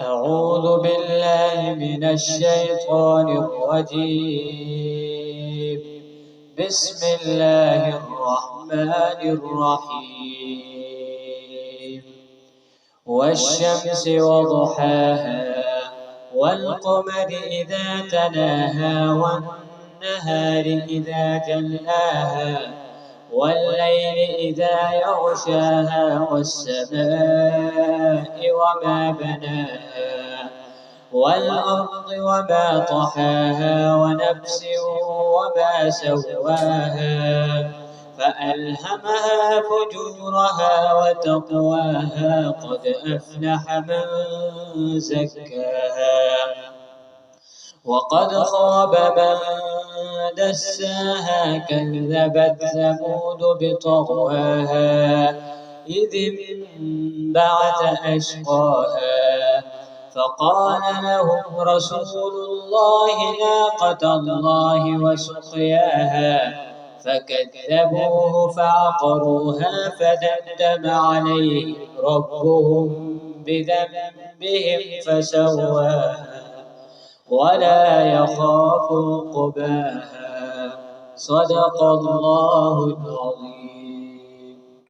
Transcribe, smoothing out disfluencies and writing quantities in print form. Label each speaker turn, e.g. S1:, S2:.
S1: أعوذ بالله من الشيطان الرجيم. بسم الله الرحمن الرحيم. والشمس وضحاها والقمر إذا تلاها والنهار إذا جلاها والليل إذا يغشاها والسماء وما بناها والأرض وما طحاها ونفس وما سواها فألهمها فجورها وتقواها قد أفلح من زكاها وقد خاب من دساها كذبت ثمود بطغواها إذ انبعث أشقاها فقال لهم رسول الله ناقة الله وسقياها فكذبوه فعقروها فدمدم عليهم ربهم بذنبهم فسواها ولا يخاف عقباها. صدق الله العظيم.